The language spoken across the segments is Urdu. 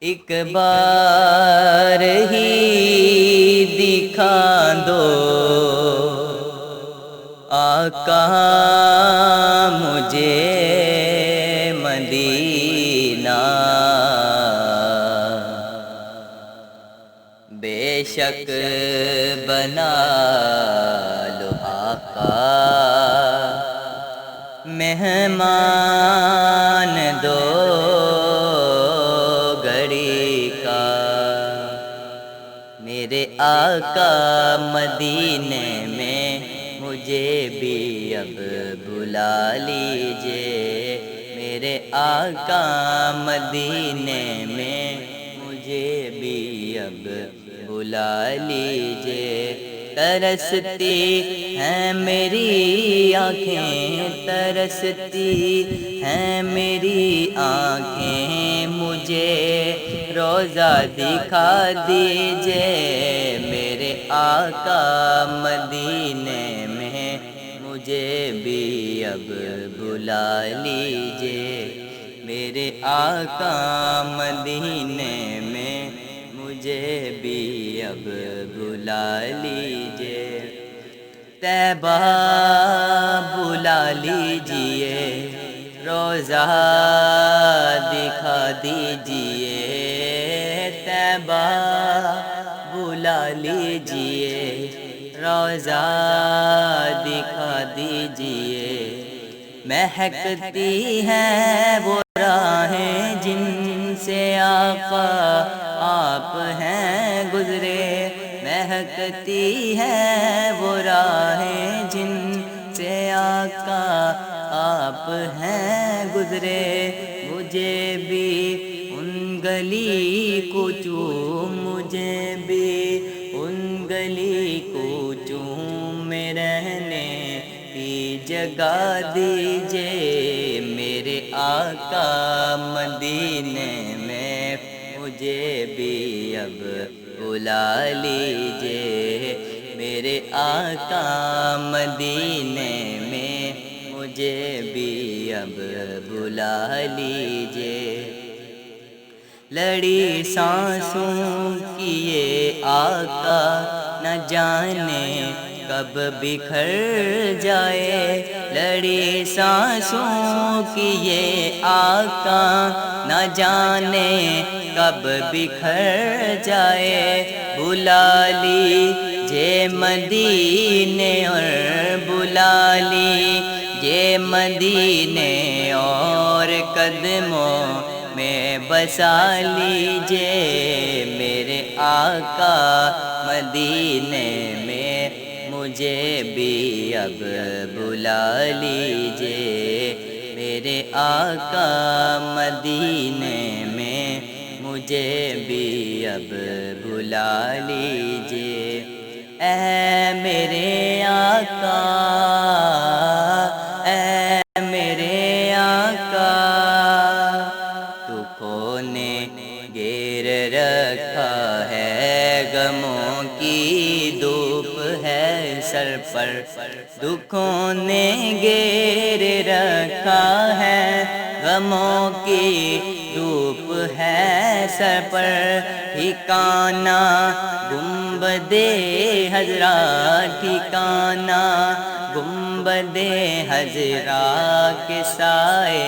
ایک بار ہی دکھا دو آقا مجھے مدینہ، بے شک بنا لو آقا مہمان دو گھڑی کا، میرے آقا مدینے میں مجھے بھی اب بلا لیجئے، میرے آقا مدینے میں مجھے بھی اب بلا لیجئے۔ ترستی ہیں میری آنکھیں، ترستی ہیں میری آنکھیں، مجھے روضہ دکھا دیجئے، میرے آقا مدینے میں مجھے بھی اب بلا لیجئے، میرے آقا مدینے میں مجھے بھی اب بلا لیجئے۔ طیبہ بلا لیجئے، روضہ دکھا دیجئے، طیبہ بلا لیجئے، روضہ دکھا دیجئے۔ مہکتی ہیں وہ راہیں جن سے آقا آپ ہیں گزرے، مہکتی ہیں وہ راہیں جن سے آقا آپ ہیں گزرے، مجھے بھی ان گلی کوچوں، مجھے بھی ان گلی کوچوں میں رہنے کی جگہ دیجئے، میرے آقا مدینے میں مجھے بھی اب بلا لیجئے، میرے آقا مدینے میں مجھے بھی اب بلا لیجئے۔ لڑی سانسوں کی یہ آقا نہ جانے کب بکھر جائے، لڑی سانسوں کی یہ آقا نہ جانے کب بکھر جائے، بلا لیجئے مدینے اور بلا لیجئے مدینے اور قدموں میں بسا لیجئے، میرے آقا مدینے میں مجھے بھی اب بلا لیجئے، میرے آقا مدینے میں مجھے بھی اب بلا لیجئے۔ اے میرے آقا، اے میرے آقا، دکھوں نے گھیر رکھا ہے، غموں کی دھوپ ہے سر پر، دکھوں نے گھیر رکھا ہے، غموں کی دھوپ ہے سر پر، ٹھکانہ گنبدِ خضرا، ٹھکانہ گنبدِ خضرا کے سائے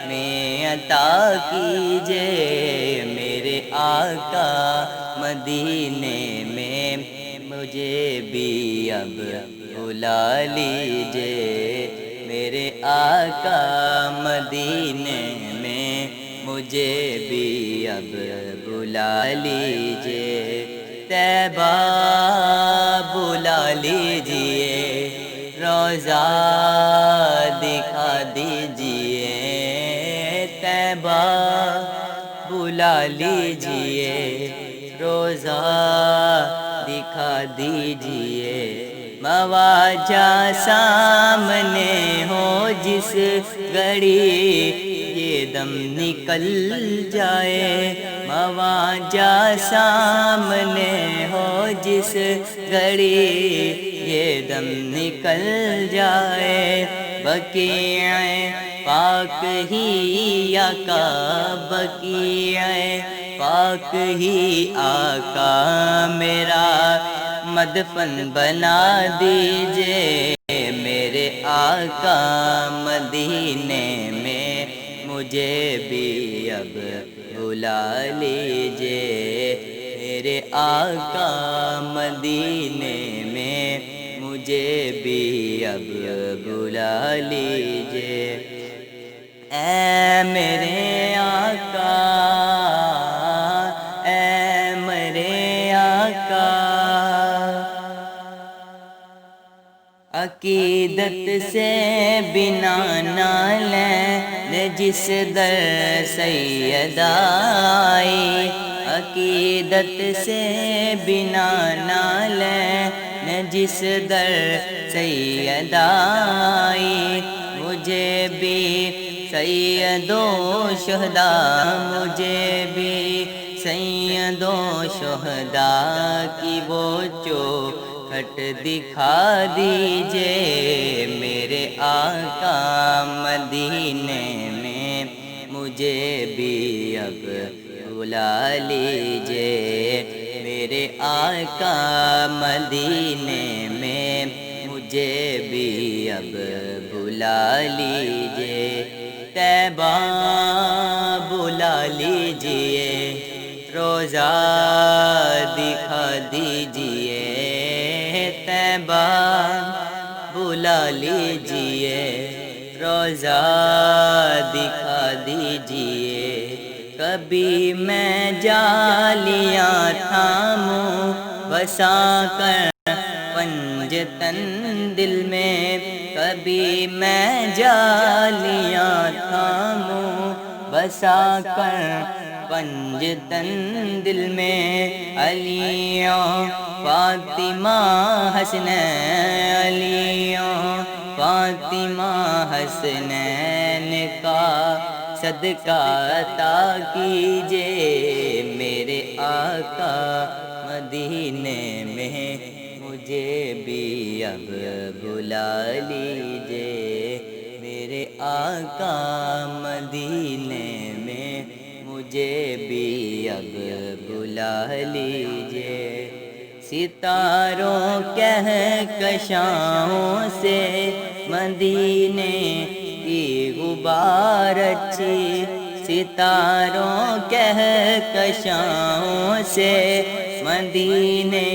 میں عطا کیجئے، میرے آقا مدینے میں مجھے بھی اب بلا لیجئے، میرے آقا مدینے میں مجھے بھی اب بلا لیجئے۔ طیبہ بلا لیجئے، روضہ دکھا دیجئے، طیبہ بلا لیجئے، روضہ دکھا دیجئے، مواجہ سامنے ہو جس گھڑی یہ دم نکل جائے، مواجہ سامنے ہو جس گھڑی یہ دم نکل جائے، بقیع پاک ہی آقا، بقیع پاک ہی آقا میرا مدفن بنا دیجئے میرے آقا مدینے میں مجھے بھی اب بلا لیجئے میرے آقا مدینے میں مجھے بھی اب بلا لیجئے اے میرے آقا اے میرے آقا عقیدت سے بنا نہ لیں جس در سید آئی عقیدت سے بنا نہ لیں جس در سید آئی مجھے بھی سید و شہداء مجھے بھی سید و شہداء کی وہ چوکھٹ دکھا دیجئے میرے آقا مدینے میں مجھے بھی اب بلا لیجئے میرے آقا مدینے میں مجھے بھی اب بلا لیجئے طیبہ بلا لیجئے روضہ دکھا دیجئے طیبہ بلا لیجئے روضہ دکھا دیجئے کبھی میں جالیاں تھاموں بسا کر پنجتن دل میں کبھی میں جالیاں تھاموں بسا کر پنجتن دل میں علیوں فاطمہ حسنین علیوں فاطمہ حسنین کا صدقہ عطا کیجئے میرے آقا مدینے میں مجھے بھی اب بلا لیجئے میرے آقا مدینے میں مجھے بھی اب بلا لیجئے ستاروں کہکشاؤں سے مدینے کی غبار اچھی ستاروں کہکشاؤں سے مدینے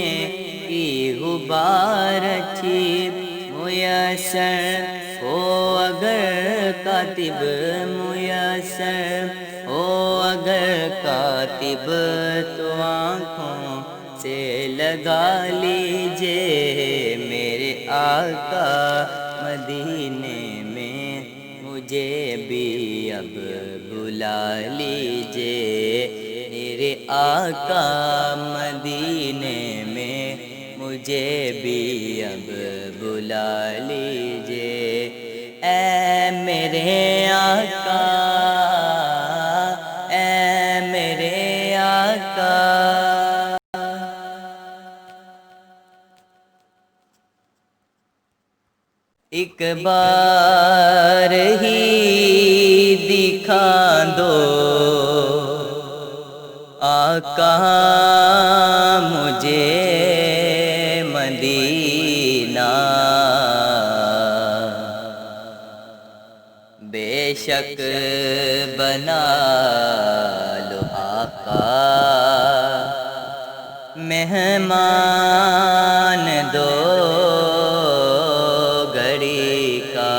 کی غبار اچھی میسر ہو اگر کاتب میسر ہو اگر کاتب تو آنکھوں سے لگا لیجئے میرے آقا مدینے میں مجھے بھی اب بلا لیجئے میرے آقا مدینے میں مجھے بھی اب بلا لیجئے اے میرے آقا اے میرے آقا ایک بار ہی دکھا دو آقا مجھے مدینہ بے شک بنا لو آقا مہمان دو گھڑی کا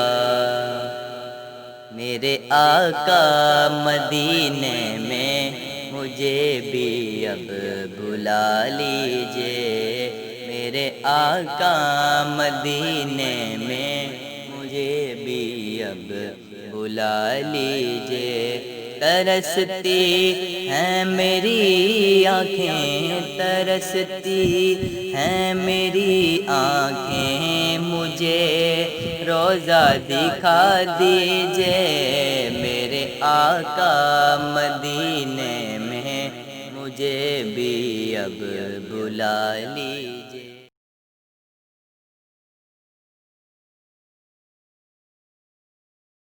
میرے آقا مدینے میں مجھے بھی اب بلا لیجئے میرے آقا مدینے میں مجھے بھی اب بلا لیجئے ترستی ہیں میری آنکھیں ترستی ہیں میری آنکھیں مجھے روضہ دکھا دیجئے میرے آقا مدینے میں مجھے بھی اب بلا لیجئے